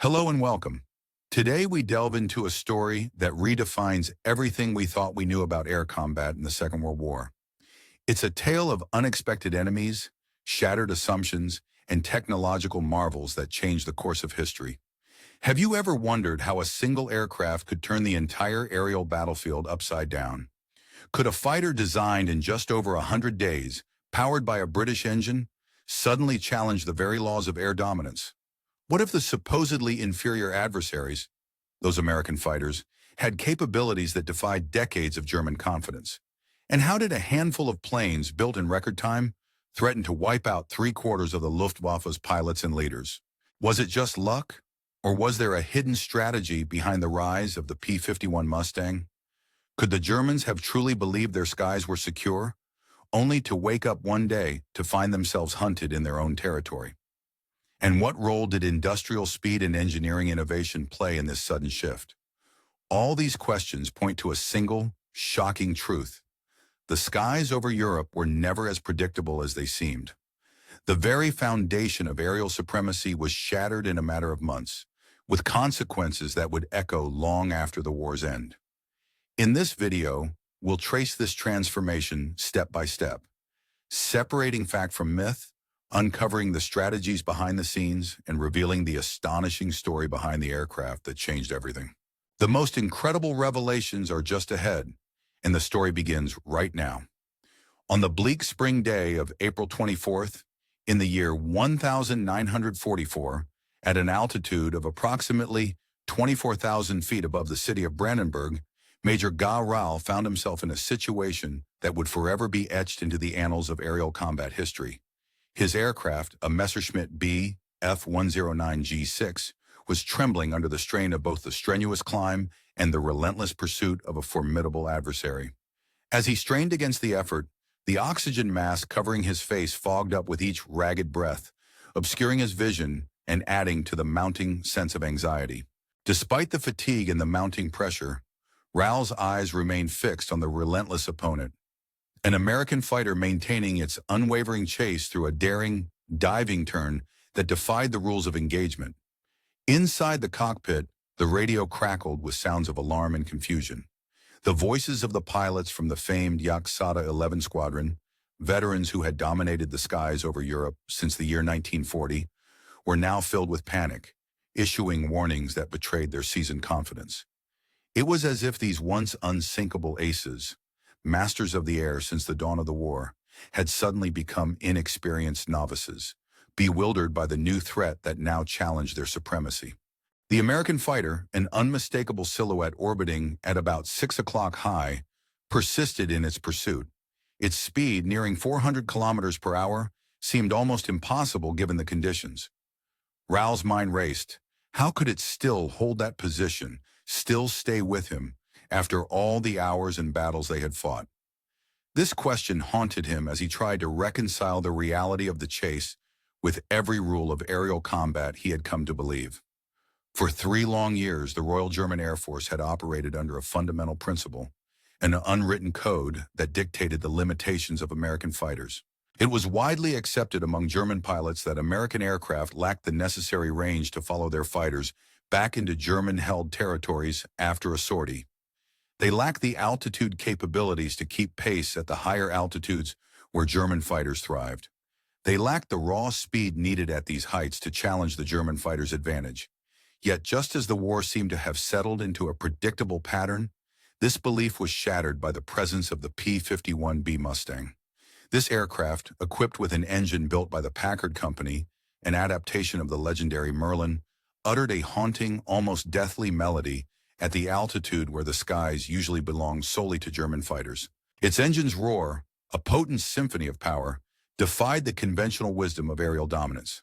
Hello and welcome. Today we delve into a story that redefines everything we thought we knew about air combat in the Second World War. It's a tale of unexpected enemies, shattered assumptions, and technological marvels that changed the course of history. Have you ever wondered how a single aircraft could turn the entire aerial battlefield upside down? Could a fighter designed in just over 100 days, powered by a British engine, suddenly challenge the very laws of air dominance? What if the supposedly inferior adversaries, those American fighters, had capabilities that defied decades of German confidence? And how did a handful of planes built in record time threaten to wipe out three-quarters of the Luftwaffe's pilots and leaders? Was it just luck? Or was there a hidden strategy behind the rise of the P-51 Mustang? Could the Germans have truly believed their skies were secure, only to wake up one day to find themselves hunted in their own territory? And what role did industrial speed and engineering innovation play in this sudden shift? All these questions point to a single, shocking truth. The skies over Europe were never as predictable as they seemed. The very foundation of aerial supremacy was shattered in a matter of months, with consequences that would echo long after the war's end. In this video, we'll trace this transformation step by step, separating fact from myth, uncovering the strategies behind the scenes, and revealing the astonishing story behind the aircraft that changed everything. The most incredible revelations are just ahead, and the story begins right now. On the bleak spring day of April 24th, in the year 1944, at an altitude of approximately 24,000 feet above the city of Brandenburg, Major Ga Ral found himself in a situation that would forever be etched into the annals of aerial combat history. His aircraft, a Messerschmitt Bf-109G6, was trembling under the strain of both the strenuous climb and the relentless pursuit of a formidable adversary. As he strained against the effort, the oxygen mask covering his face fogged up with each ragged breath, obscuring his vision and adding to the mounting sense of anxiety. Despite the fatigue and the mounting pressure, Ral's eyes remained fixed on the relentless opponent, an American fighter maintaining its unwavering chase through a daring, diving turn that defied the rules of engagement. Inside the cockpit, the radio crackled with sounds of alarm and confusion. The voices of the pilots from the famed Yaksada 11 Squadron, veterans who had dominated the skies over Europe since the year 1940, were now filled with panic, issuing warnings that betrayed their seasoned confidence. It was as if these once unsinkable aces, masters of the air since the dawn of the war, had suddenly become inexperienced novices, bewildered by the new threat that now challenged their supremacy. The American fighter, an unmistakable silhouette orbiting at about 6 o'clock high, persisted in its pursuit. Its speed, nearing 400 kilometers per hour, seemed almost impossible given the conditions. Ral's mind raced. How could it still hold that position, still stay with him, after all the hours and battles they had fought? This question haunted him as he tried to reconcile the reality of the chase with every rule of aerial combat he had come to believe. For 3 long years, the Royal German Air Force had operated under a fundamental principle, an unwritten code that dictated the limitations of American fighters. It was widely accepted among German pilots that American aircraft lacked the necessary range to follow their fighters back into German-held territories after a sortie. They lacked the altitude capabilities to keep pace at the higher altitudes where German fighters thrived. They lacked the raw speed needed at these heights to challenge the German fighters' advantage. Yet just as the war seemed to have settled into a predictable pattern, this belief was shattered by the presence of the P-51B Mustang. This aircraft, equipped with an engine built by the Packard Company, an adaptation of the legendary Merlin, uttered a haunting, almost deathly melody at the altitude where the skies usually belong solely to German fighters. Its engine's roar, a potent symphony of power, defied the conventional wisdom of aerial dominance.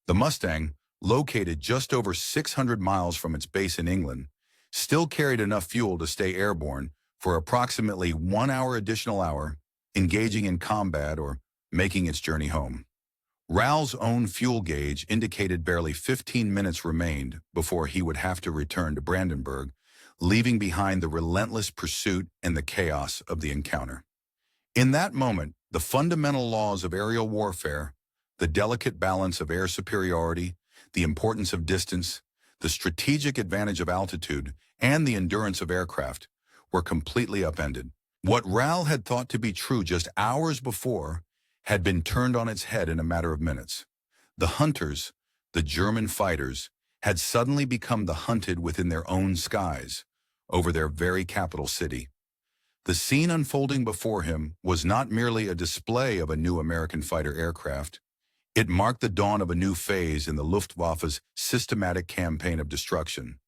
The Mustang, located just over 600 miles from its base in England, still carried enough fuel to stay airborne for approximately 1 additional hour, engaging in combat or making its journey home. Ral's own fuel gauge indicated barely 15 minutes remained before he would have to return to Brandenburg, leaving behind the relentless pursuit and the chaos of the encounter. In that moment, the fundamental laws of aerial warfare, the delicate balance of air superiority, the importance of distance, the strategic advantage of altitude, and the endurance of aircraft were completely upended. What Ral had thought to be true just hours before had been turned on its head in a matter of minutes. The hunters, the German fighters, had suddenly become the hunted within their own skies, over their very capital city. The scene unfolding before him was not merely a display of a new American fighter aircraft. It marked the dawn of a new phase in the Luftwaffe's systematic campaign of destruction,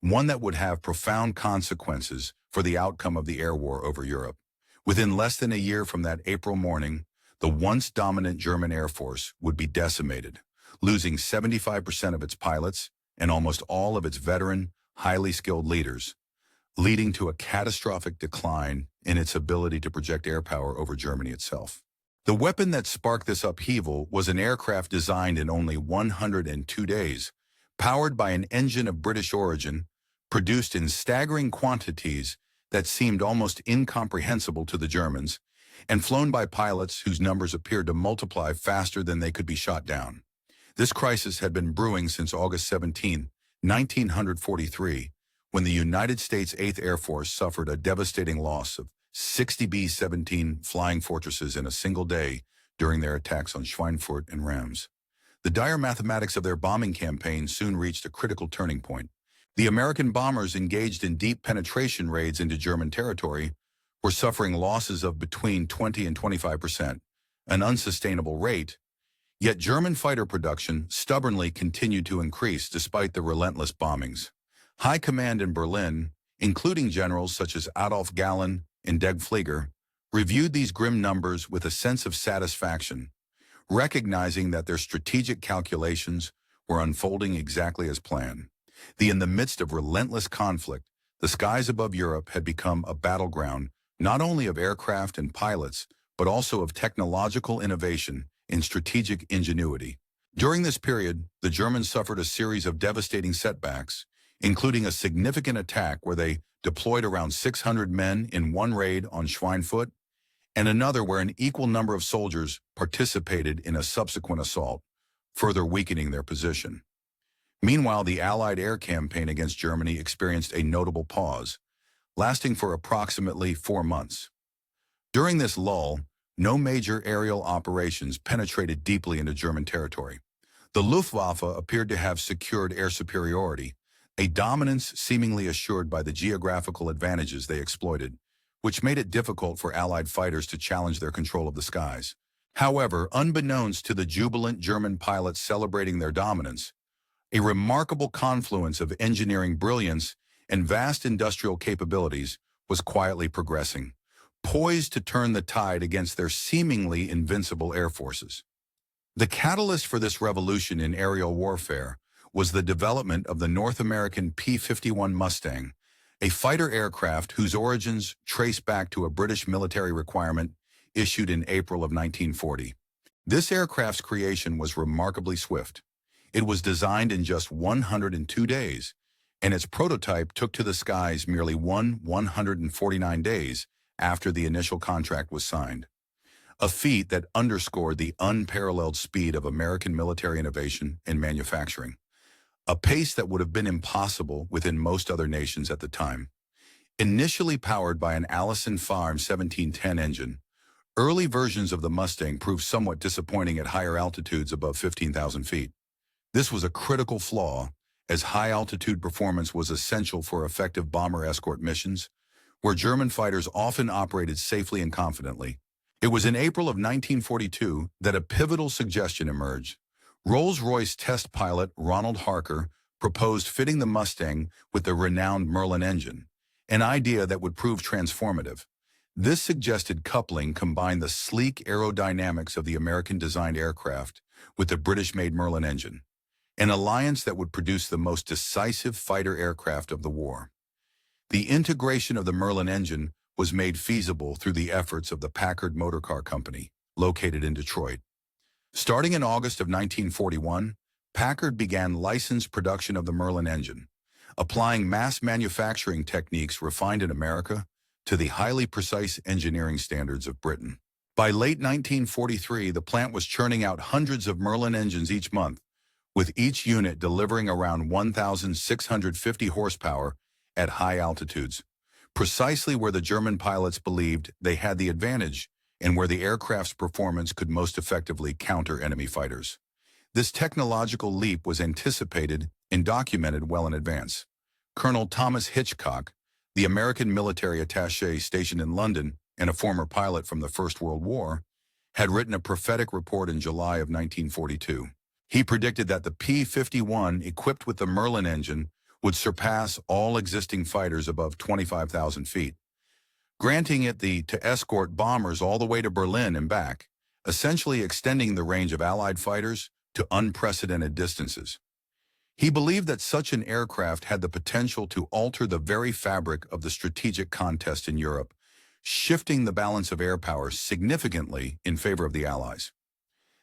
one that would have profound consequences for the outcome of the air war over Europe. Within less than a year from that April morning, the once dominant German Air Force would be decimated, losing 75% of its pilots and almost all of its veteran, highly skilled leaders, leading to a catastrophic decline in its ability to project air power over Germany itself. The weapon that sparked this upheaval was an aircraft designed in only 102 days, powered by an engine of British origin, produced in staggering quantities that seemed almost incomprehensible to the Germans, and flown by pilots whose numbers appeared to multiply faster than they could be shot down. This crisis had been brewing since August 17, 1943, when the United States 8th Air Force suffered a devastating loss of 60 B-17 flying fortresses in a single day during their attacks on Schweinfurt and Rams. The dire mathematics of their bombing campaign soon reached a critical turning point. The American bombers engaged in deep penetration raids into German territory were suffering losses of between 20 and 25%, an unsustainable rate, yet German fighter production stubbornly continued to increase despite the relentless bombings. High command in Berlin, including generals such as Adolf Galland and Deg Flieger, reviewed these grim numbers with a sense of satisfaction, recognizing that their strategic calculations were unfolding exactly as planned. In the midst of relentless conflict, the skies above Europe had become a battleground not only of aircraft and pilots, but also of technological innovation and strategic ingenuity. During this period, the Germans suffered a series of devastating setbacks, including a significant attack where they deployed around 600 men in one raid on Schweinfurt, and another where an equal number of soldiers participated in a subsequent assault, further weakening their position. Meanwhile, the Allied air campaign against Germany experienced a notable pause, lasting for approximately 4 months. During this lull, no major aerial operations penetrated deeply into German territory. The Luftwaffe appeared to have secured air superiority, a dominance seemingly assured by the geographical advantages they exploited, which made it difficult for Allied fighters to challenge their control of the skies. However, unbeknownst to the jubilant German pilots celebrating their dominance, a remarkable confluence of engineering brilliance and vast industrial capabilities was quietly progressing, poised to turn the tide against their seemingly invincible air forces. The catalyst for this revolution in aerial warfare was the development of the North American P-51 Mustang, a fighter aircraft whose origins trace back to a British military requirement issued in April of 1940. This aircraft's creation was remarkably swift. It was designed in just 102 days, and its prototype took to the skies merely 149 days after the initial contract was signed, a feat that underscored the unparalleled speed of American military innovation and manufacturing, a pace that would have been impossible within most other nations at the time. Initially powered by an Allison Farm 1710 engine, early versions of the Mustang proved somewhat disappointing at higher altitudes above 15,000 feet. This was a critical flaw, as high-altitude performance was essential for effective bomber escort missions, where German fighters often operated safely and confidently. It was in April of 1942 that a pivotal suggestion emerged. Rolls-Royce test pilot Ronald Harker proposed fitting the Mustang with the renowned Merlin engine, an idea that would prove transformative. This suggested coupling combined the sleek aerodynamics of the American-designed aircraft with the British-made Merlin engine, an alliance that would produce the most decisive fighter aircraft of the war. The integration of the Merlin engine was made feasible through the efforts of the Packard Motor Car Company, located in Detroit. Starting in August of 1941, Packard began licensed production of the Merlin engine, applying mass manufacturing techniques refined in America to the highly precise engineering standards of Britain. By late 1943, the plant was churning out hundreds of Merlin engines each month, with each unit delivering around 1,650 horsepower at high altitudes, precisely where the German pilots believed they had the advantage and where the aircraft's performance could most effectively counter enemy fighters. This technological leap was anticipated and documented well in advance. Colonel Thomas Hitchcock, the American military attaché stationed in London and a former pilot from the First World War, had written a prophetic report in July of 1942. He predicted that the P-51, equipped with the Merlin engine, would surpass all existing fighters above 25,000 feet, granting it to escort bombers all the way to Berlin and back, essentially extending the range of Allied fighters to unprecedented distances. He believed that such an aircraft had the potential to alter the very fabric of the strategic contest in Europe, shifting the balance of air power significantly in favor of the Allies.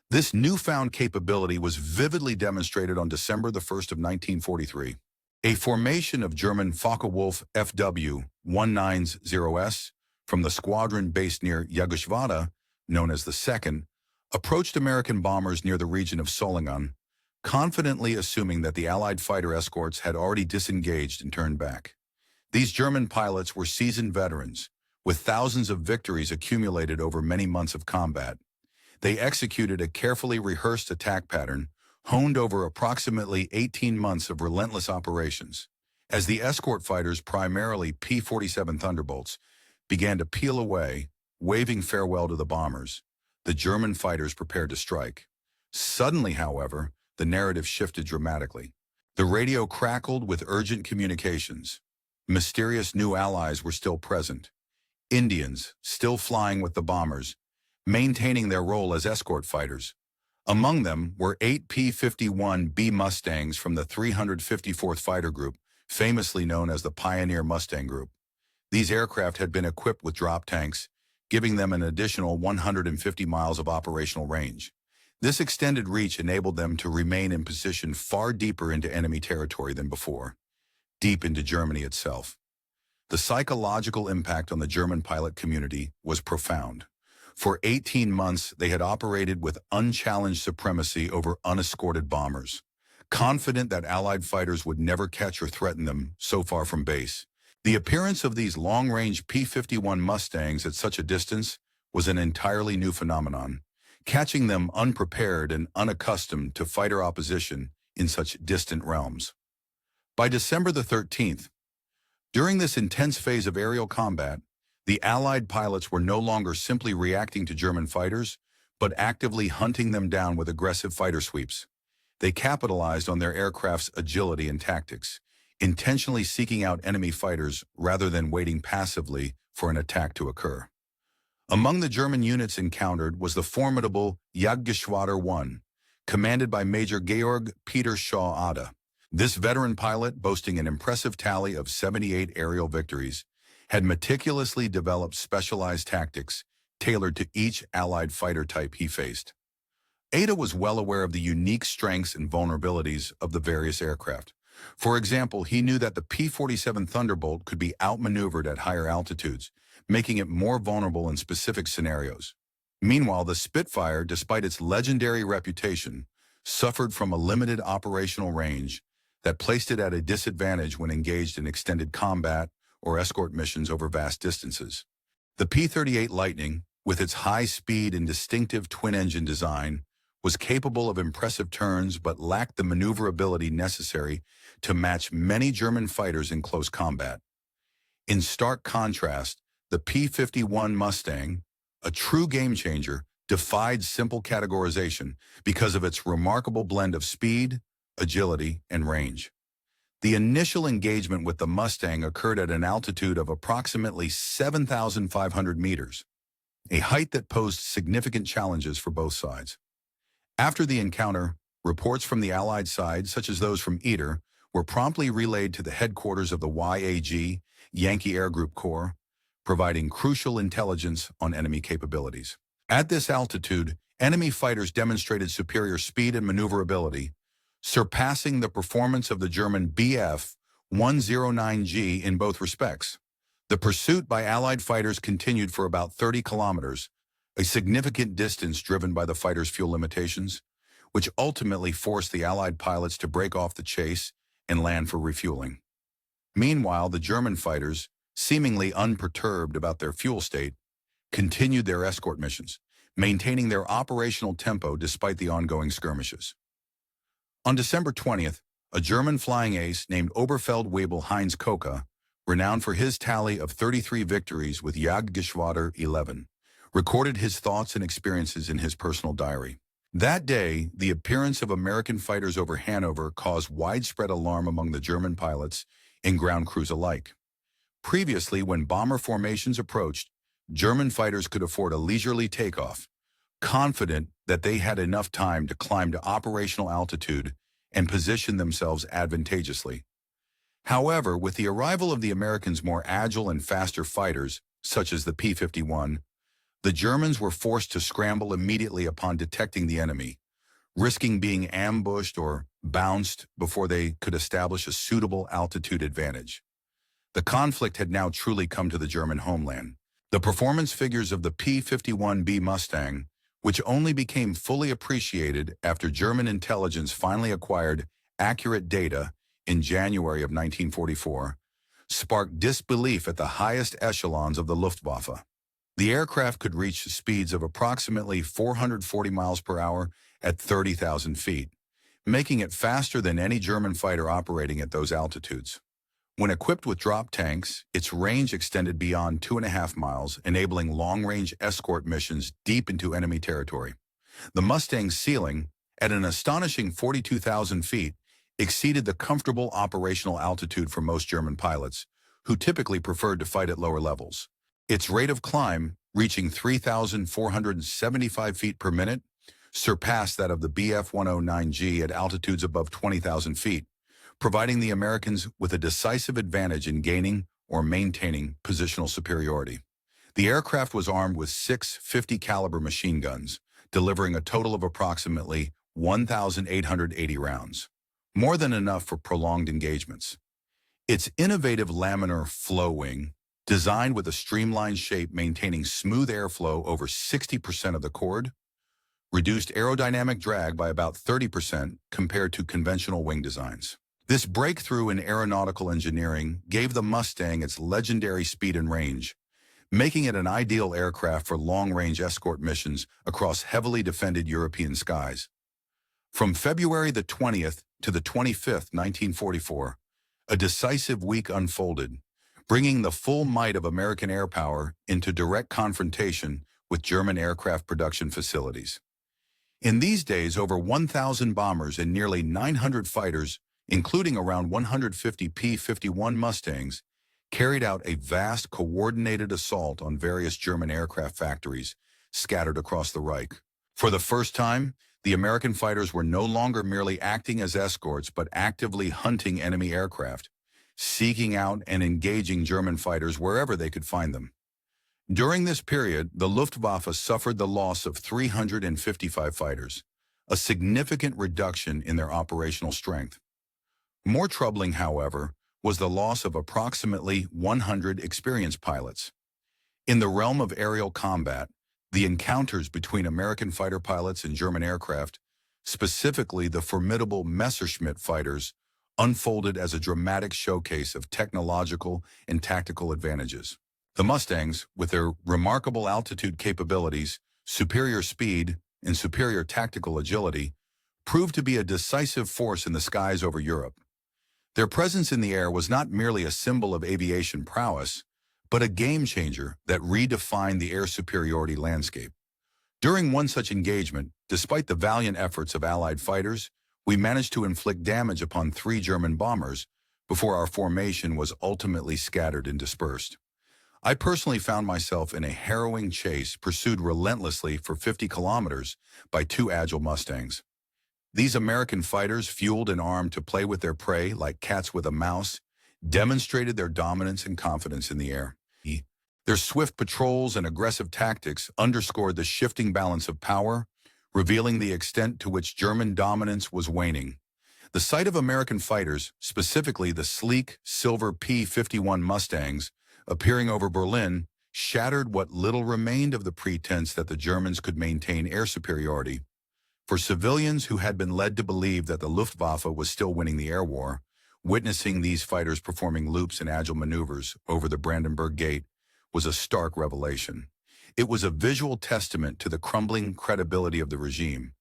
This newfound capability was vividly demonstrated on December 1st of 1943. A formation of German Focke-Wulf FW-190S from the squadron based near Yugoslavia, known as the Second, approached American bombers near the region of Solingen, confidently assuming that the Allied fighter escorts had already disengaged and turned back. These German pilots were seasoned veterans, with thousands of victories accumulated over many months of combat. They executed a carefully rehearsed attack pattern, honed over approximately 18 months of relentless operations. As the escort fighters, primarily P-47 Thunderbolts, began to peel away, waving farewell to the bombers, the German fighters prepared to strike. Suddenly, however, the narrative shifted dramatically. The radio crackled with urgent communications. Mysterious new allies were still present. Indians, still flying with the bombers, maintaining their role as escort fighters. Among them were 8 P-51B Mustangs from the 354th Fighter Group, famously known as the Pioneer Mustang Group. These aircraft had been equipped with drop tanks, giving them an additional 150 miles of operational range. This extended reach enabled them to remain in position far deeper into enemy territory than before, deep into Germany itself. The psychological impact on the German pilot community was profound. For 18 months, they had operated with unchallenged supremacy over unescorted bombers, confident that Allied fighters would never catch or threaten them so far from base. The appearance of these long-range P-51 Mustangs at such a distance was an entirely new phenomenon, catching them unprepared and unaccustomed to fighter opposition in such distant realms. By December 13th, during this intense phase of aerial combat, the Allied pilots were no longer simply reacting to German fighters, but actively hunting them down with aggressive fighter sweeps. They capitalized on their aircraft's agility and tactics, intentionally seeking out enemy fighters rather than waiting passively for an attack to occur. Among the German units encountered was the formidable Jagdgeschwader 1, commanded by Major Georg Peter Shaw-Ada. This veteran pilot, boasting an impressive tally of 78 aerial victories, had meticulously developed specialized tactics tailored to each Allied fighter type he faced. Ada was well aware of the unique strengths and vulnerabilities of the various aircraft. For example, he knew that the P-47 Thunderbolt could be outmaneuvered at higher altitudes, making it more vulnerable in specific scenarios. Meanwhile, the Spitfire, despite its legendary reputation, suffered from a limited operational range that placed it at a disadvantage when engaged in extended combat or escort missions over vast distances. The P-38 Lightning, with its high speed and distinctive twin-engine design, was capable of impressive turns but lacked the maneuverability necessary to match many German fighters in close combat. In stark contrast, the P-51 Mustang, a true game-changer, defied simple categorization because of its remarkable blend of speed, agility, and range. The initial engagement with the Mustang occurred at an altitude of approximately 7,500 meters, a height that posed significant challenges for both sides. After the encounter, reports from the Allied side, such as those from Ypres, were promptly relayed to the headquarters of the YAG, Yankee Air Group Corps, providing crucial intelligence on enemy capabilities. At this altitude, enemy fighters demonstrated superior speed and maneuverability, surpassing the performance of the German Bf-109G in both respects. The pursuit by Allied fighters continued for about 30 kilometers, a significant distance driven by the fighters' fuel limitations. which ultimately forced the Allied pilots to break off the chase and land for refueling. Meanwhile, the German fighters, seemingly unperturbed about their fuel state, continued their escort missions, maintaining their operational tempo despite the ongoing skirmishes. On December 20th, a German flying ace named Oberfeldwebel Heinz Koka, renowned for his tally of 33 victories with Jagdgeschwader 11, recorded his thoughts and experiences in his personal diary. That day, the appearance of American fighters over Hanover caused widespread alarm among the German pilots and ground crews alike. Previously, when bomber formations approached, German fighters could afford a leisurely takeoff, confident that they had enough time to climb to operational altitude and position themselves advantageously. However, with the arrival of the Americans' more agile and faster fighters, such as the P-51, the Germans were forced to scramble immediately upon detecting the enemy, risking being ambushed or bounced before they could establish a suitable altitude advantage. The conflict had now truly come to the German homeland. The performance figures of the P-51B Mustang, which only became fully appreciated after German intelligence finally acquired accurate data in January of 1944, sparked disbelief at the highest echelons of the Luftwaffe. The aircraft could reach speeds of approximately 440 miles per hour at 30,000 feet, making it faster than any German fighter operating at those altitudes. When equipped with drop tanks, its range extended beyond 2.5 miles, enabling long-range escort missions deep into enemy territory. The Mustang's ceiling, at an astonishing 42,000 feet, exceeded the comfortable operational altitude for most German pilots, who typically preferred to fight at lower levels. Its rate of climb, reaching 3,475 feet per minute, surpassed that of the Bf-109G at altitudes above 20,000 feet, providing the Americans with a decisive advantage in gaining or maintaining positional superiority. The aircraft was armed with 6 50-caliber machine guns, delivering a total of approximately 1,880 rounds, more than enough for prolonged engagements. Its innovative laminar flow wing, designed with a streamlined shape maintaining smooth airflow over 60% of the chord, reduced aerodynamic drag by about 30% compared to conventional wing designs. This breakthrough in aeronautical engineering gave the Mustang its legendary speed and range, making it an ideal aircraft for long-range escort missions across heavily defended European skies. From February the 20th to the 25th, 1944, a decisive week unfolded, bringing the full might of American air power into direct confrontation with German aircraft production facilities. In these days, over 1,000 bombers and nearly 900 fighters, including around 150 P-51 Mustangs, carried out a vast coordinated assault on various German aircraft factories scattered across the Reich. For the first time, the American fighters were no longer merely acting as escorts but actively hunting enemy aircraft, seeking out and engaging German fighters wherever they could find them. During this period, the Luftwaffe suffered the loss of 355 fighters, a significant reduction in their operational strength. More troubling, however, was the loss of approximately 100 experienced pilots. In the realm of aerial combat, the encounters between American fighter pilots and German aircraft, specifically the formidable Messerschmitt fighters, unfolded as a dramatic showcase of technological and tactical advantages. The Mustangs, with their remarkable altitude capabilities, superior speed, and superior tactical agility, proved to be a decisive force in the skies over Europe. Their presence in the air was not merely a symbol of aviation prowess, but a game-changer that redefined the air superiority landscape. During one such engagement, despite the valiant efforts of Allied fighters, we managed to inflict damage upon 3 German bombers before our formation was ultimately scattered and dispersed. I personally found myself in a harrowing chase pursued relentlessly for 50 kilometers by 2 agile Mustangs. These American fighters, fueled and armed to play with their prey like cats with a mouse, demonstrated their dominance and confidence in the air. Their swift patrols and aggressive tactics underscored the shifting balance of power, revealing the extent to which German dominance was waning. The sight of American fighters, specifically the sleek, silver P-51 Mustangs, appearing over Berlin, shattered what little remained of the pretense that the Germans could maintain air superiority. For civilians who had been led to believe that the Luftwaffe was still winning the air war, witnessing these fighters performing loops and agile maneuvers over the Brandenburg Gate was a stark revelation. It was a visual testament to the crumbling credibility of the regime,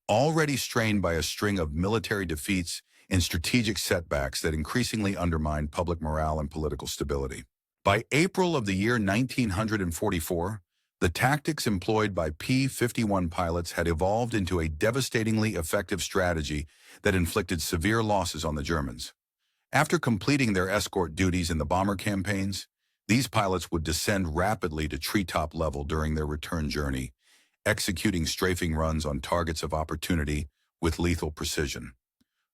already strained by a string of military defeats and strategic setbacks that increasingly undermined public morale and political stability. By April of the year 1944, the tactics employed by P-51 pilots had evolved into a devastatingly effective strategy that inflicted severe losses on the Germans. After completing their escort duties in the bomber campaigns, these pilots would descend rapidly to treetop level during their return journey, executing strafing runs on targets of opportunity with lethal precision.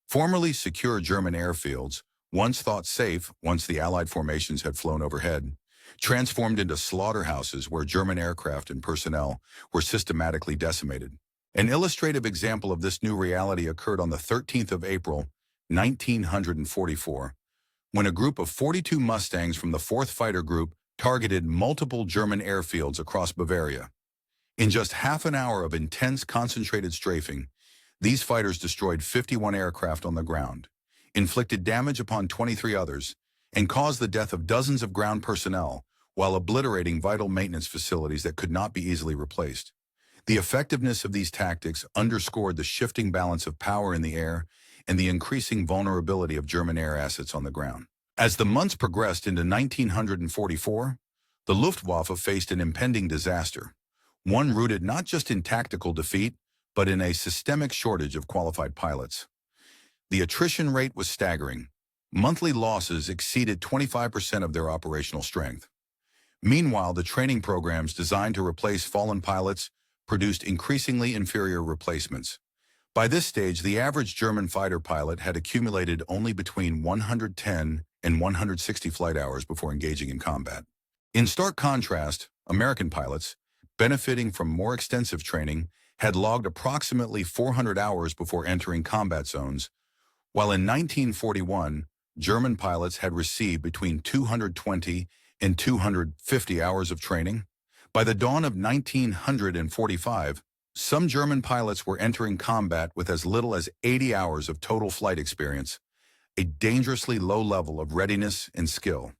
Formerly secure German airfields, once thought safe once the Allied formations had flown overhead, transformed into slaughterhouses where German aircraft and personnel were systematically decimated. An illustrative example of this new reality occurred on the 13th of April, 1944, when a group of 42 Mustangs from the 4th Fighter Group targeted multiple German airfields across Bavaria. In just half an hour of intense concentrated strafing, these fighters destroyed 51 aircraft on the ground, inflicted damage upon 23 others, and caused the death of dozens of ground personnel while obliterating vital maintenance facilities that could not be easily replaced. The effectiveness of these tactics underscored the shifting balance of power in the air and the increasing vulnerability of German air assets on the ground. As the months progressed into 1944, the Luftwaffe faced an impending disaster, one rooted not just in tactical defeat, but in a systemic shortage of qualified pilots. The attrition rate was staggering. Monthly losses exceeded 25% of their operational strength. Meanwhile, the training programs designed to replace fallen pilots produced increasingly inferior replacements. By this stage, the average German fighter pilot had accumulated only between 110 and 160 flight hours before engaging in combat. In stark contrast, American pilots, benefiting from more extensive training, had logged approximately 400 hours before entering combat zones, while in 1941, German pilots had received between 220 and 250 hours of training. By the dawn of 1945, some German pilots were entering combat with as little as 80 hours of total flight experience, a dangerously low level of readiness and skill.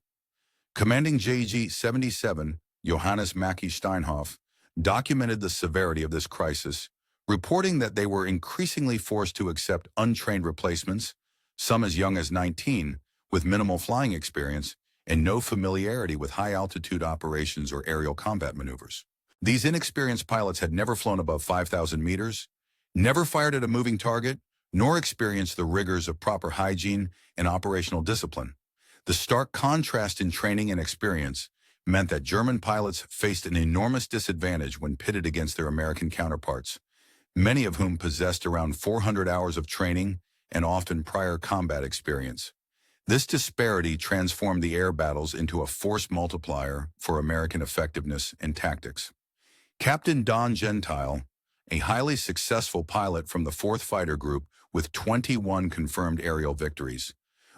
Commanding JG-77, Johannes Mackie Steinhoff, documented the severity of this crisis, reporting that they were increasingly forced to accept untrained replacements, some as young as 19, with minimal flying experience and no familiarity with high-altitude operations or aerial combat maneuvers. These inexperienced pilots had never flown above 5,000 meters, never fired at a moving target, nor experienced the rigors of proper hygiene and operational discipline. The stark contrast in training and experience meant that German pilots faced an enormous disadvantage when pitted against their American counterparts, many of whom possessed around 400 hours of training and often prior combat experience. This disparity transformed the air battles into a force multiplier for American effectiveness and tactics. Captain Don Gentile, a highly successful pilot from the 4th Fighter Group with 21 confirmed aerial victories,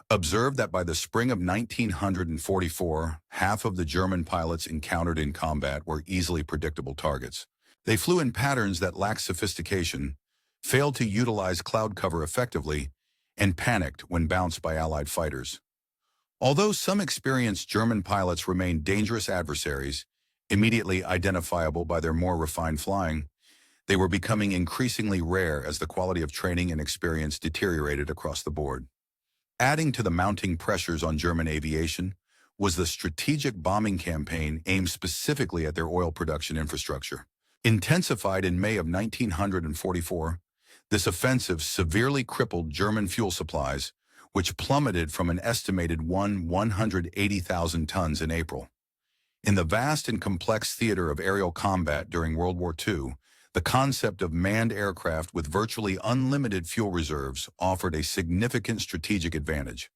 observed that by the spring of 1944, half of the German pilots encountered in combat were easily predictable targets. They flew in patterns that lacked sophistication, failed to utilize cloud cover effectively, and panicked when bounced by Allied fighters. Although some experienced German pilots remained dangerous adversaries, immediately identifiable by their more refined flying, they were becoming increasingly rare as the quality of training and experience deteriorated across the board. Adding to the mounting pressures on German aviation was the strategic bombing campaign aimed specifically at their oil production infrastructure. Intensified in May of 1944, this offensive severely crippled German fuel supplies, which plummeted from an estimated 180,000 tons in April. In the vast and complex theater of aerial combat during World War II, the concept of manned aircraft with virtually unlimited fuel reserves offered a significant strategic advantage.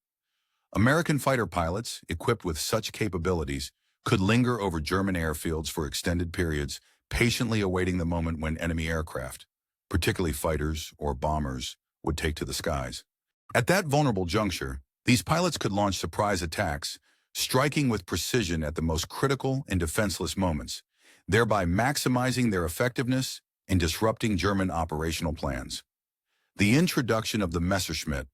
American fighter pilots, equipped with such capabilities, could linger over German airfields for extended periods, patiently awaiting the moment when enemy aircraft, particularly fighters or bombers, would take to the skies. At that vulnerable juncture, these pilots could launch surprise attacks, striking with precision at the most critical and defenseless moments, thereby maximizing their effectiveness and disrupting German operational plans. The introduction of the Messerschmitt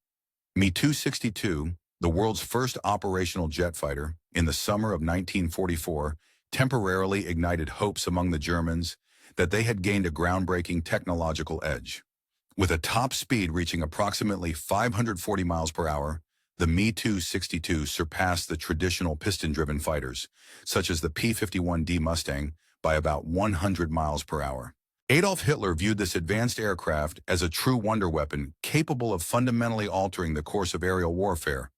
Me-262, the world's first operational jet fighter, in the summer of 1944, temporarily ignited hopes among the Germans that they had gained a groundbreaking technological edge. With a top speed reaching approximately 540 miles per hour, the Me-262 surpassed the traditional piston-driven fighters, such as the P-51D Mustang, by about 100 miles per hour. Adolf Hitler viewed this advanced aircraft as a true wonder weapon capable of fundamentally altering the course of aerial warfare,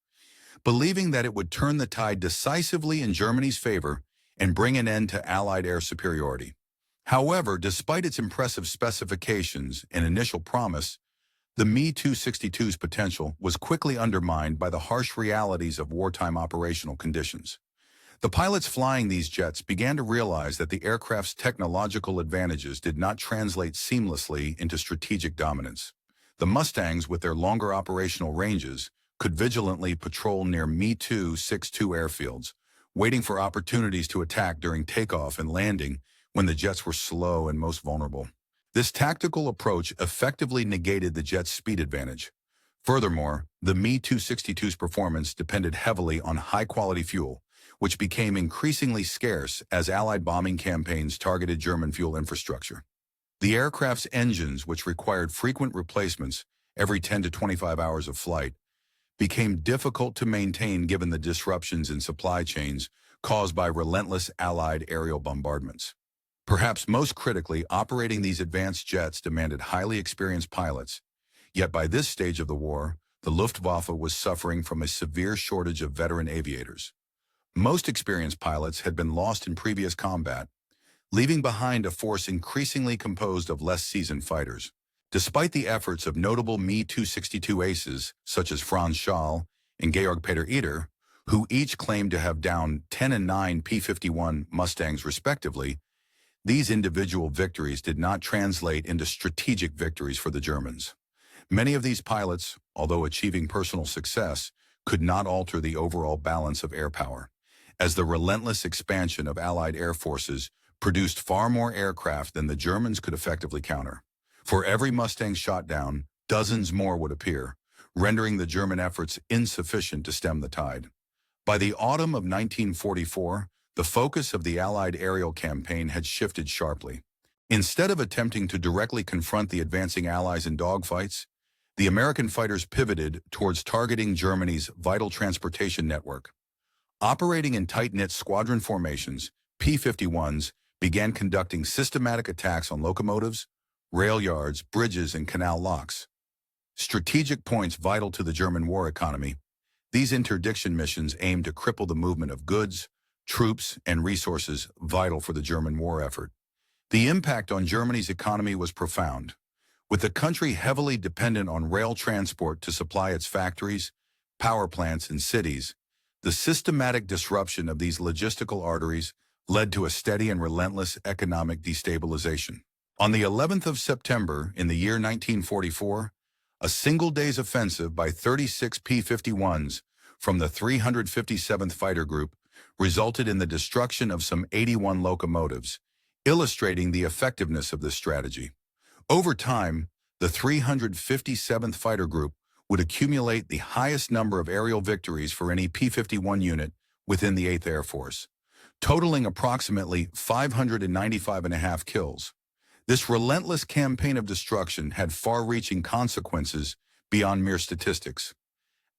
believing that it would turn the tide decisively in Germany's favor and bring an end to Allied air superiority. However, despite its impressive specifications and initial promise, the Me-262's potential was quickly undermined by the harsh realities of wartime operational conditions. The pilots flying these jets began to realize that the aircraft's technological advantages did not translate seamlessly into strategic dominance. The Mustangs, with their longer operational ranges, could vigilantly patrol near Me-262 airfields, waiting for opportunities to attack during takeoff and landing when the jets were slow and most vulnerable. This tactical approach effectively negated the jet's speed advantage. Furthermore, the Me-262's performance depended heavily on high-quality fuel, which became increasingly scarce as Allied bombing campaigns targeted German fuel infrastructure. The aircraft's engines, which required frequent replacements every 10 to 25 hours of flight, became difficult to maintain given the disruptions in supply chains caused by relentless Allied aerial bombardments. Perhaps most critically, operating these advanced jets demanded highly experienced pilots, yet by this stage of the war, the Luftwaffe was suffering from a severe shortage of veteran aviators. Most experienced pilots had been lost in previous combat, leaving behind a force increasingly composed of less seasoned fighters. Despite the efforts of notable Me-262 aces such as Franz Schall and Georg Peter Eder, who each claimed to have downed 10 and 9 P-51 Mustangs respectively, these individual victories did not translate into strategic victories for the Germans. Many of these pilots, although achieving personal success, could not alter the overall balance of air power, as the relentless expansion of Allied air forces produced far more aircraft than the Germans could effectively counter. For every Mustang shot down, dozens more would appear, rendering the German efforts insufficient to stem the tide. By the autumn of 1944, the focus of the Allied aerial campaign had shifted sharply. Instead of attempting to directly confront the advancing Allies in dogfights, the American fighters pivoted towards targeting Germany's vital transportation network. Operating in tight-knit squadron formations, P-51s began conducting systematic attacks on locomotives, rail yards, bridges, and canal locks. Strategic points vital to the German war economy, these interdiction missions aimed to cripple the movement of goods, troops, and resources vital for the German war effort. The impact on Germany's economy was profound. With the country heavily dependent on rail transport to supply its factories, power plants, and cities, the systematic disruption of these logistical arteries led to a steady and relentless economic destabilization. On the 11th of September in the year 1944, a single day's offensive by 36 P-51s from the 357th Fighter Group resulted in the destruction of some 81 locomotives, illustrating the effectiveness of this strategy. Over time, the 357th Fighter Group would accumulate the highest number of aerial victories for any P-51 unit within the 8th Air Force, totaling approximately 595.5 kills. This relentless campaign of destruction had far-reaching consequences beyond mere statistics.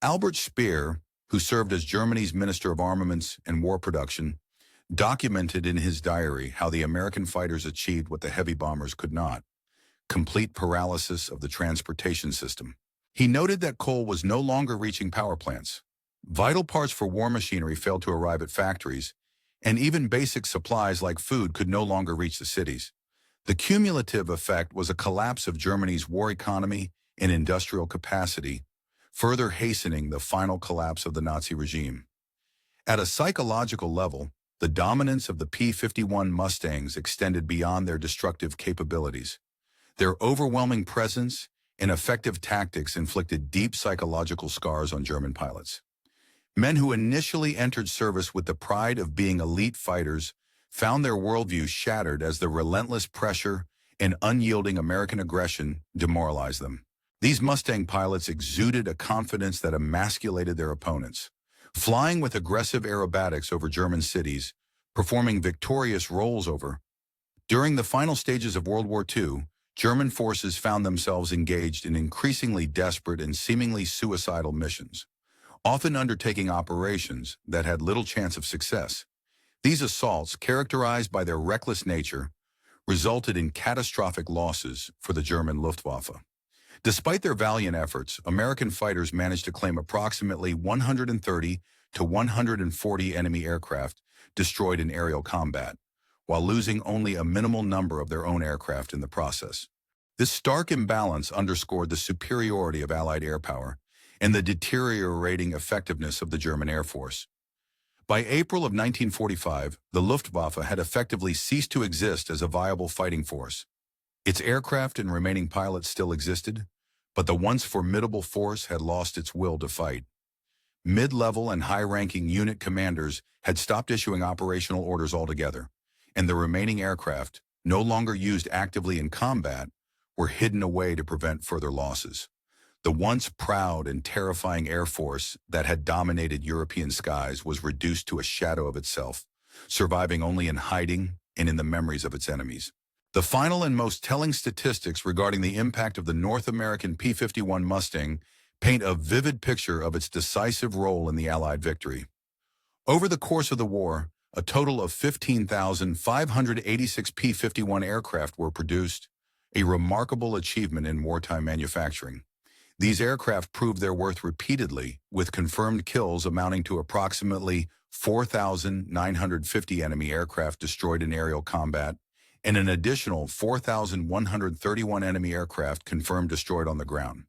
Albert Speer, who served as Germany's Minister of Armaments and War Production, documented in his diary how the American fighters achieved what the heavy bombers could not: complete paralysis of the transportation system. He noted that coal was no longer reaching power plants. Vital parts for war machinery failed to arrive at factories, and even basic supplies like food could no longer reach the cities. The cumulative effect was a collapse of Germany's war economy and industrial capacity, further hastening the final collapse of the Nazi regime. At a psychological level, the dominance of the P-51 Mustangs extended beyond their destructive capabilities. Their overwhelming presence and effective tactics inflicted deep psychological scars on German pilots. Men who initially entered service with the pride of being elite fighters found their worldview shattered as the relentless pressure and unyielding American aggression demoralized them. These Mustang pilots exuded a confidence that emasculated their opponents, flying with aggressive aerobatics over German cities, performing victorious rolls-over. During the final stages of World War II, German forces found themselves engaged in increasingly desperate and seemingly suicidal missions, often undertaking operations that had little chance of success. These assaults, characterized by their reckless nature, resulted in catastrophic losses for the German Luftwaffe. Despite their valiant efforts, American fighters managed to claim approximately 130 to 140 enemy aircraft destroyed in aerial combat, while losing only a minimal number of their own aircraft in the process. This stark imbalance underscored the superiority of Allied air power and the deteriorating effectiveness of the German Air Force. By April of 1945, the Luftwaffe had effectively ceased to exist as a viable fighting force. Its aircraft and remaining pilots still existed, but the once formidable force had lost its will to fight. Mid-level and high-ranking unit commanders had stopped issuing operational orders altogether, and the remaining aircraft, no longer used actively in combat, were hidden away to prevent further losses. The once proud and terrifying Air Force that had dominated European skies was reduced to a shadow of itself, surviving only in hiding and in the memories of its enemies. The final and most telling statistics regarding the impact of the North American P-51 Mustang paint a vivid picture of its decisive role in the Allied victory. Over the course of the war, a total of 15,586 P-51 aircraft were produced, a remarkable achievement in wartime manufacturing. These aircraft proved their worth repeatedly, with confirmed kills amounting to approximately 4,950 enemy aircraft destroyed in aerial combat, and an additional 4,131 enemy aircraft confirmed destroyed on the ground.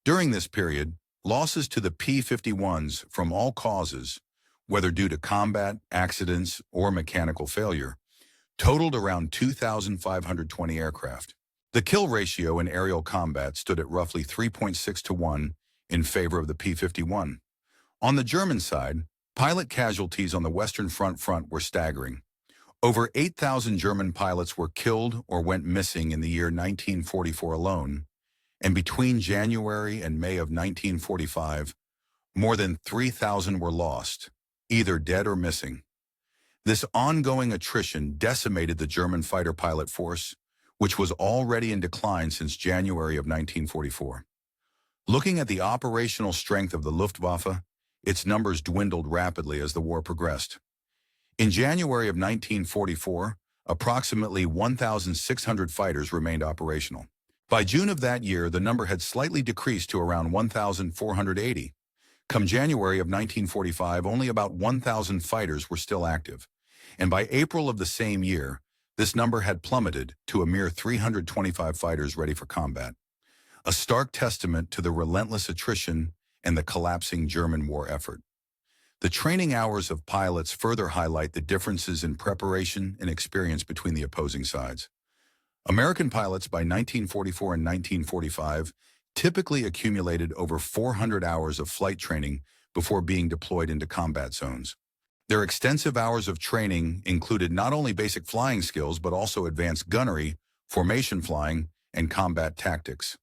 During this period, losses to the P-51s from all causes, whether due to combat, accidents, or mechanical failure, totaled around 2,520 aircraft. The kill ratio in aerial combat stood at roughly 3.6 to 1 in favor of the P-51. On the German side, pilot casualties on the Western Front were staggering. Over 8,000 German pilots were killed or went missing in the year 1944 alone, and between January and May of 1945, more than 3,000 were lost, either dead or missing. This ongoing attrition decimated the German fighter pilot force, which was already in decline since January of 1944. Looking at the operational strength of the Luftwaffe, its numbers dwindled rapidly as the war progressed. In January of 1944, approximately 1,600 fighters remained operational. By June of that year, the number had slightly decreased to around 1,480. Come January of 1945, only about 1,000 fighters were still active, and by April of the same year, this number had plummeted to a mere 325 fighters ready for combat, a stark testament to the relentless attrition and the collapsing German war effort. The training hours of pilots further highlight the differences in preparation and experience between the opposing sides. American pilots by 1944 and 1945 typically accumulated over 400 hours of flight training before being deployed into combat zones. Their extensive hours of training included not only basic flying skills but also advanced gunnery, formation flying, and combat tactics.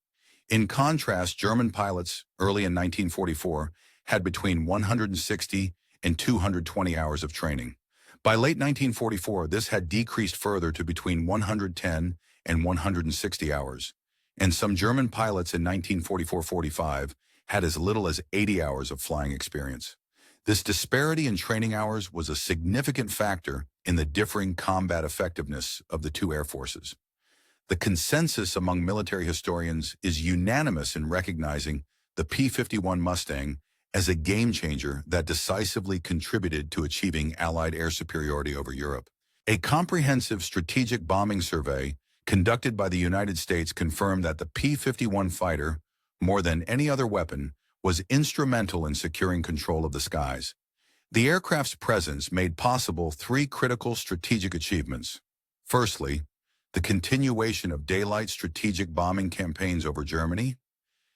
In contrast, German pilots early in 1944 had between 160 and 220 hours of training. By late 1944, this had decreased further to between 110 and 160 hours, and some German pilots in 1944-45 had as little as 80 hours of flying experience. This disparity in training hours was a significant factor in the differing combat effectiveness of the two air forces. The consensus among military historians is unanimous in recognizing the P-51 Mustang as a game-changer that decisively contributed to achieving Allied air superiority over Europe. A comprehensive strategic bombing survey conducted by the United States confirmed that the P-51 fighter, more than any other weapon, was instrumental in securing control of the skies. The aircraft's presence made possible three critical strategic achievements. Firstly, the continuation of daylight strategic bombing campaigns over Germany.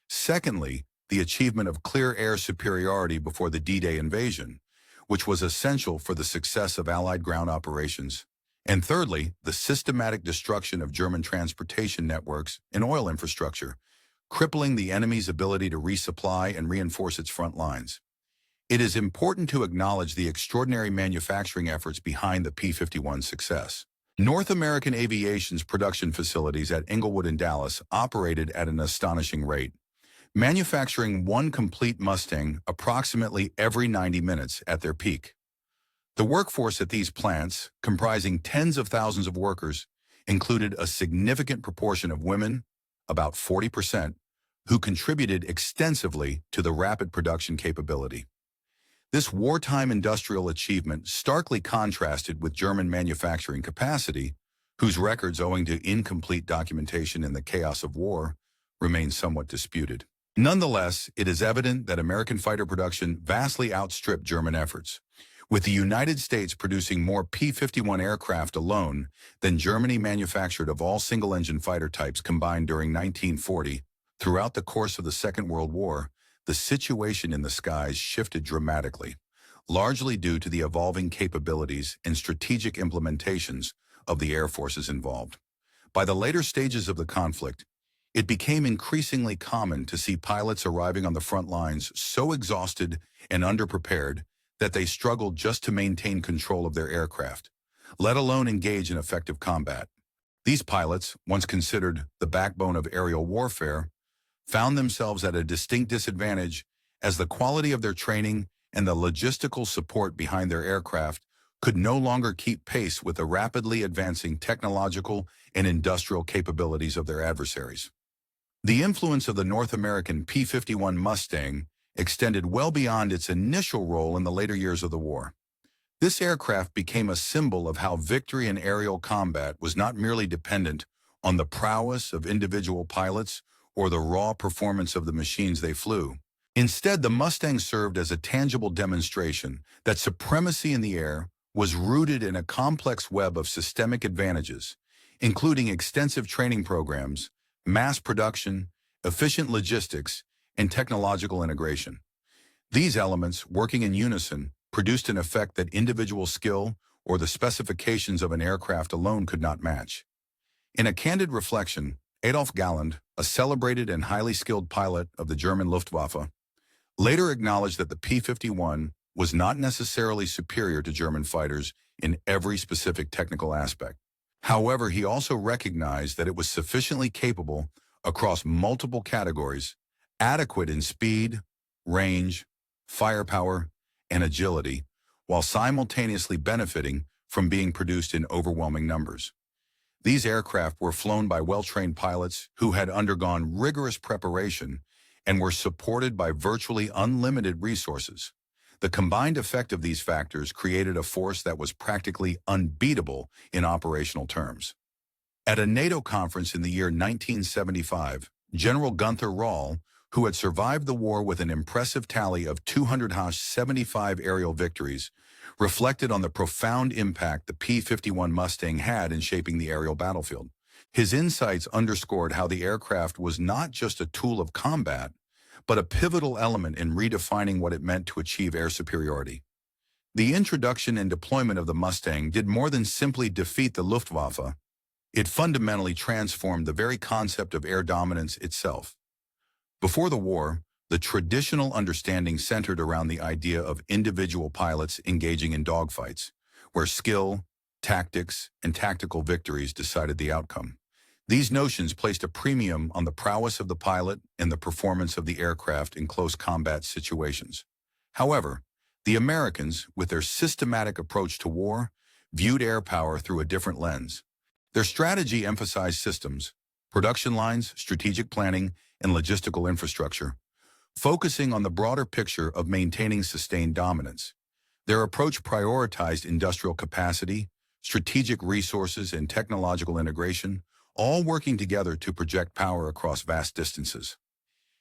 Secondly, the achievement of clear air superiority before the D-Day invasion, which was essential for the success of Allied ground operations. And thirdly, the systematic destruction of German transportation networks and oil infrastructure, crippling the enemy's ability to resupply and reinforce its front lines. It is important to acknowledge the extraordinary manufacturing efforts behind the P-51's success. North American Aviation's production facilities at Inglewood and Dallas operated at an astonishing rate, manufacturing one complete Mustang approximately every 90 minutes at their peak. The workforce at these plants, comprising tens of thousands of workers, included a significant proportion of women, about 40%, who contributed extensively to the rapid production capability. This wartime industrial achievement starkly contrasted with German manufacturing capacity, whose records, owing to incomplete documentation in the chaos of war, remain somewhat disputed. Nonetheless, it is evident that American fighter production vastly outstripped German efforts, with the United States producing more P-51 aircraft alone than Germany manufactured of all single-engine fighter types combined during 1940. Throughout the course of the Second World War, the situation in the skies shifted dramatically, largely due to the evolving capabilities and strategic implementations of the air forces involved. By the later stages of the conflict, it became increasingly common to see pilots arriving on the front lines so exhausted and underprepared that they struggled just to maintain control of their aircraft, let alone engage in effective combat. These pilots, once considered the backbone of aerial warfare, found themselves at a distinct disadvantage as the quality of their training and the logistical support behind their aircraft could no longer keep pace with the rapidly advancing technological and industrial capabilities of their adversaries. The influence of the North American P-51 Mustang extended well beyond its initial role in the later years of the war. This aircraft became a symbol of how victory in aerial combat was not merely dependent on the prowess of individual pilots or the raw performance of the machines they flew. Instead, the Mustang served as a tangible demonstration that supremacy in the air was rooted in a complex web of systemic advantages, including extensive training programs, mass production, efficient logistics, and technological integration. These elements, working in unison, produced an effect that individual skill or the specifications of an aircraft alone could not match. In a candid reflection, Adolf Galland, a celebrated and highly skilled pilot of the German Luftwaffe, later acknowledged that the P-51 was not necessarily superior to German fighters in every specific technical aspect. However, he also recognized that it was sufficiently capable across multiple categories, adequate in speed, range, firepower, and agility, while simultaneously benefiting from being produced in overwhelming numbers. These aircraft were flown by well-trained pilots who had undergone rigorous preparation and were supported by virtually unlimited resources. The combined effect of these factors created a force that was practically unbeatable in operational terms. At a NATO conference in the year 1975, General Ga Ral, who had survived the war with an impressive tally of 275 aerial victories, reflected on the profound impact the P-51 Mustang had in shaping the aerial battlefield. His insights underscored how the aircraft was not just a tool of combat, but a pivotal element in redefining what it meant to achieve air superiority. The introduction and deployment of the Mustang did more than simply defeat the Luftwaffe. It fundamentally transformed the very concept of air dominance itself. Before the war, the traditional understanding centered around the idea of individual pilots engaging in dogfights, where skill, tactics, and tactical victories decided the outcome. These notions placed a premium on the prowess of the pilot and the performance of the aircraft in close combat situations. However, the Americans, with their systematic approach to war, viewed air power through a different lens. Their strategy emphasized systems, production lines, strategic planning, and logistical infrastructure, focusing on the broader picture of maintaining sustained dominance. Their approach prioritized industrial capacity, strategic resources, and technological integration, all working together to project power across vast distances.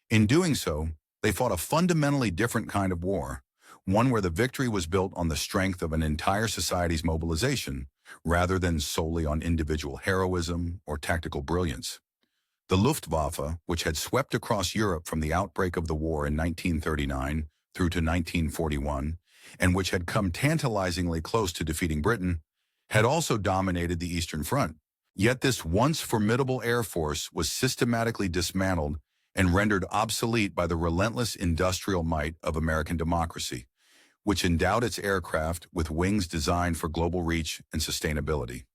In doing so, they fought a fundamentally different kind of war, one where the victory was built on the strength of an entire society's mobilization, rather than solely on individual heroism or tactical brilliance. The Luftwaffe, which had swept across Europe from the outbreak of the war in 1939 through to 1941, and which had come tantalizingly close to defeating Britain, had also dominated the Eastern Front. Yet this once formidable air force was systematically dismantled and rendered obsolete by the relentless industrial might of American democracy, which endowed its aircraft with wings designed for global reach and sustainability.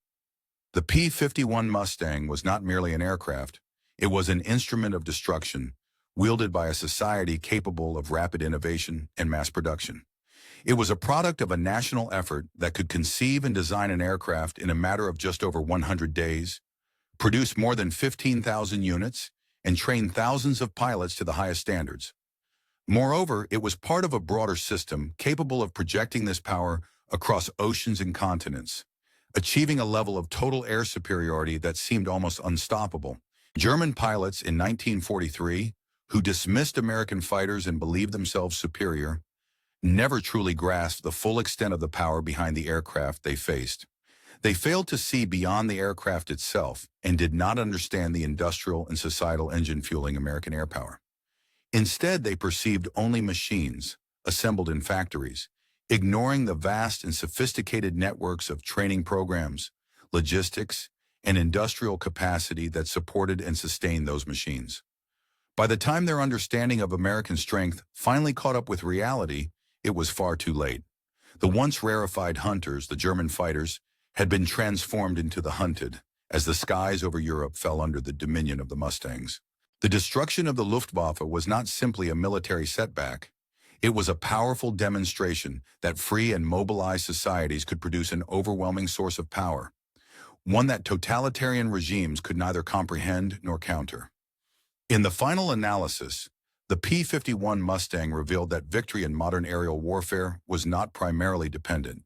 The P-51 Mustang was not merely an aircraft, it was an instrument of destruction, wielded by a society capable of rapid innovation and mass production. It was a product of a national effort that could conceive and design an aircraft in a matter of just over 100 days, produce more than 15,000 units, and train thousands of pilots to the highest standards. Moreover, it was part of a broader system capable of projecting this power across oceans and continents, achieving a level of total air superiority that seemed almost unstoppable. German pilots in 1943, who dismissed American fighters and believed themselves superior, never truly grasped the full extent of the power behind the aircraft they faced. They failed to see beyond the aircraft itself and did not understand the industrial and societal engine fueling American air power. Instead, they perceived only machines, assembled in factories, ignoring the vast and sophisticated networks of training programs, logistics, and industrial capacity that supported and sustained those machines. By the time their understanding of American strength finally caught up with reality, it was far too late. The once rarefied hunters, the German fighters, had been transformed into the hunted, as the skies over Europe fell under the dominion of the Mustangs. The destruction of the Luftwaffe was not simply a military setback. It was a powerful demonstration that free and mobilized societies could produce an overwhelming source of power, one that totalitarian regimes could neither comprehend nor counter. In the final analysis, the P-51 Mustang revealed that victory in modern aerial warfare was not primarily dependent